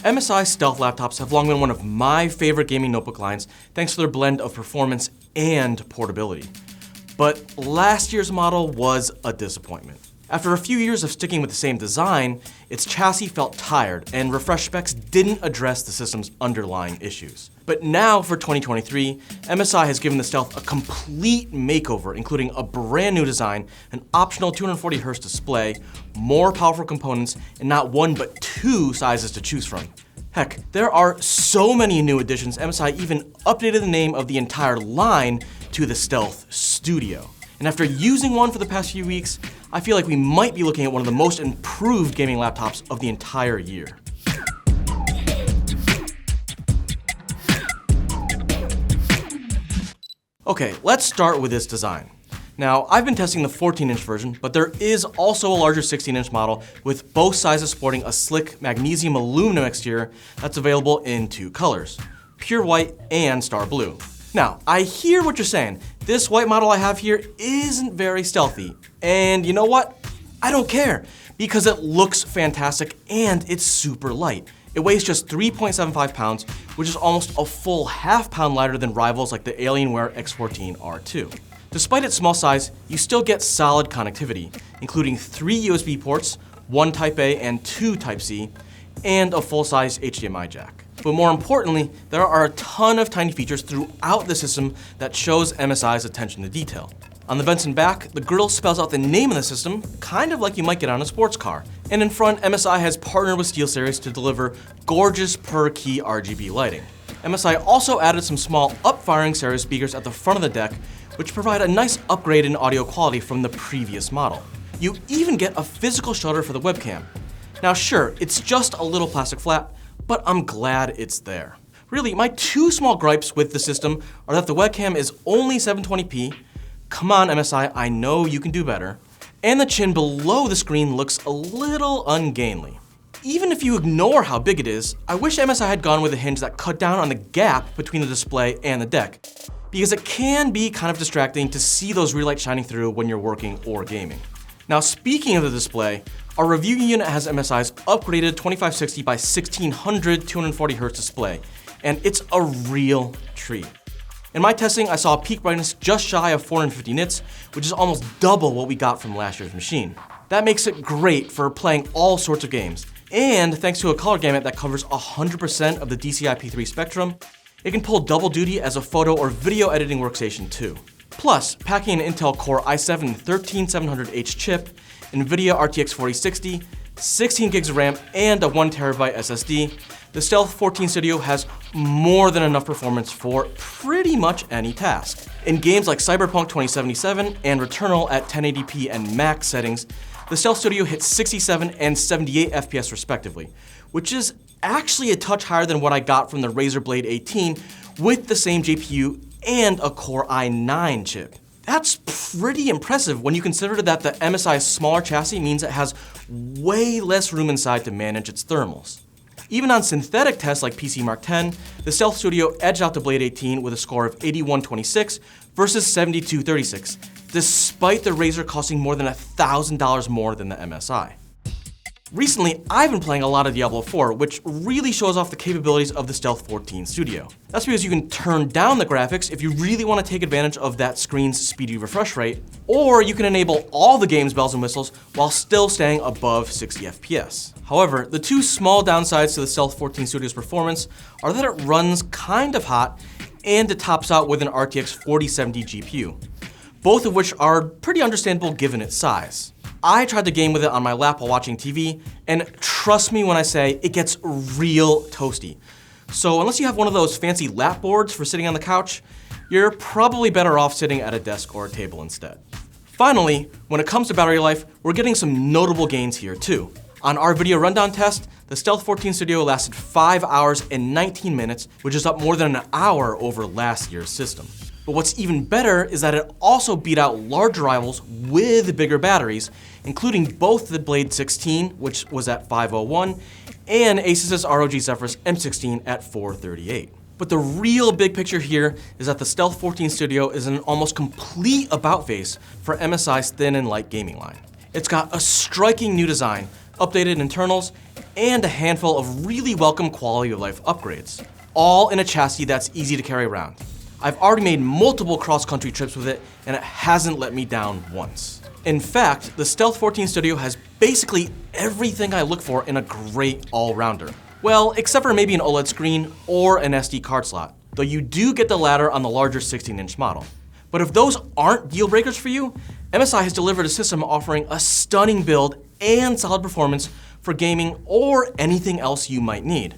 MSI Stealth laptops have long been one of my favorite gaming notebook lines thanks to their blend of performance and portability. But last year's model was a disappointment. After a few years of sticking with the same design, its chassis felt tired and refreshed specs didn't address the system's underlying issues. But now for 2023, MSI has given the Stealth a complete makeover, including a brand new design, an optional 240Hz display, more powerful components, and not one but two sizes to choose from. Heck, there are so many new additions, MSI even updated the name of the entire line to the Stealth Studio. And after using one for the past few weeks, I feel like we might be looking at one of the most improved gaming laptops of the entire year. Okay, let's start with this design. Now, I've been testing the 14-inch version, but there is also a larger 16-inch model with both sizes sporting a slick magnesium-aluminum exterior that's available in two colors, pure white and star blue. Now, I hear what you're saying. This white model I have here isn't very stealthy. And you know what? I don't care, because it looks fantastic and it's super light. It weighs just 3.75 pounds, which is almost a full half-pound lighter than rivals like the Alienware X14 R2. Despite its small size, you still get solid connectivity, including 3 USB ports, 1 Type-A and 2 Type-C, and a full-size HDMI jack. But more importantly, there are a ton of tiny features throughout the system that shows MSI's attention to detail. On the vents and back, the grille spells out the name of the system, kind of like you might get on a sports car. And in front, MSI has partnered with SteelSeries to deliver gorgeous per-key RGB lighting. MSI also added some small up-firing stereo speakers at the front of the deck, which provide a nice upgrade in audio quality from the previous model. You even get a physical shutter for the webcam. Now sure, it's just a little plastic flap, but I'm glad it's there. Really, my two small gripes with the system are that the webcam is only 720p, come on MSI, I know you can do better, and the chin below the screen looks a little ungainly. Even if you ignore how big it is, I wish MSI had gone with a hinge that cut down on the gap between the display and the deck, because it can be kind of distracting to see those rear lights shining through when you're working or gaming. Now speaking of the display, our review unit has MSI's upgraded 2560 by 1600 240Hz display, and it's a real treat. In my testing, I saw a peak brightness just shy of 450 nits, which is almost double what we got from last year's machine. That makes it great for playing all sorts of games, and thanks to a color gamut that covers 100% of the DCI-P3 spectrum, it can pull double duty as a photo or video editing workstation too. Plus, packing an Intel Core i7-13700H chip, NVIDIA RTX 4060, 16 gigs of RAM, and a 1TB SSD, the Stealth 14 Studio has more than enough performance for pretty much any task. In games like Cyberpunk 2077 and Returnal at 1080p and max settings, the Stealth Studio hits 67 and 78 FPS respectively, which is actually a touch higher than what I got from the Razer Blade 18 with the same GPU and a Core i9 chip. That's pretty impressive when you consider that the MSI's smaller chassis means it has way less room inside to manage its thermals. Even on synthetic tests like PC Mark X, the Stealth Studio edged out the Blade 18 with a score of 8126 versus 7236, despite the Razer costing more than $1,000 more than the MSI. Recently, I've been playing a lot of Diablo 4, which really shows off the capabilities of the Stealth 14 Studio. That's because you can turn down the graphics if you really want to take advantage of that screen's speedy refresh rate, or you can enable all the game's bells and whistles while still staying above 60 FPS. However, the two small downsides to the Stealth 14 Studio's performance are that it runs kind of hot and it tops out with an RTX 4070 GPU, both of which are pretty understandable given its size. I tried to game with it on my lap while watching TV, and trust me when I say it gets real toasty. So unless you have one of those fancy lap boards for sitting on the couch, you're probably better off sitting at a desk or a table instead. Finally, when it comes to battery life, we're getting some notable gains here too. On our video rundown test, the Stealth 14 Studio lasted 5 hours and 19 minutes, which is up more than an hour over last year's system. But what's even better is that it also beat out larger rivals with bigger batteries, including both the Blade 16, which was at 501, and Asus's ROG Zephyrus M16 at 438. But the real big picture here is that the Stealth 14 Studio is an almost complete about-face for MSI's thin and light gaming line. It's got a striking new design, updated internals, and a handful of really welcome quality of life upgrades, all in a chassis that's easy to carry around. I've already made multiple cross-country trips with it, and it hasn't let me down once. In fact, the Stealth 14 Studio has basically everything I look for in a great all-rounder. Well, except for maybe an OLED screen or an SD card slot, though you do get the latter on the larger 16-inch model. But if those aren't deal breakers for you, MSI has delivered a system offering a stunning build and solid performance for gaming or anything else you might need.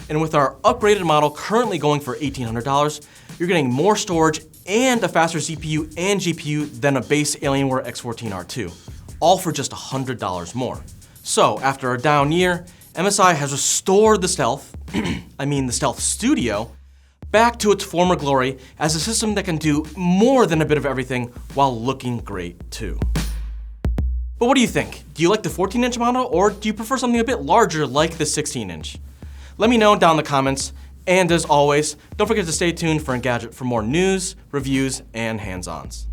And with our upgraded model currently going for $1,800, you're getting more storage and a faster CPU and GPU than a base Alienware X14 R2, all for just $100 more. So after a down year, MSI has restored the Stealth, the Stealth Studio, back to its former glory as a system that can do more than a bit of everything while looking great too. But what do you think? Do you like the 14-inch model, or do you prefer something a bit larger like the 16-inch? Let me know down in the comments, and as always, don't forget to stay tuned for Engadget for more news, reviews, and hands-ons.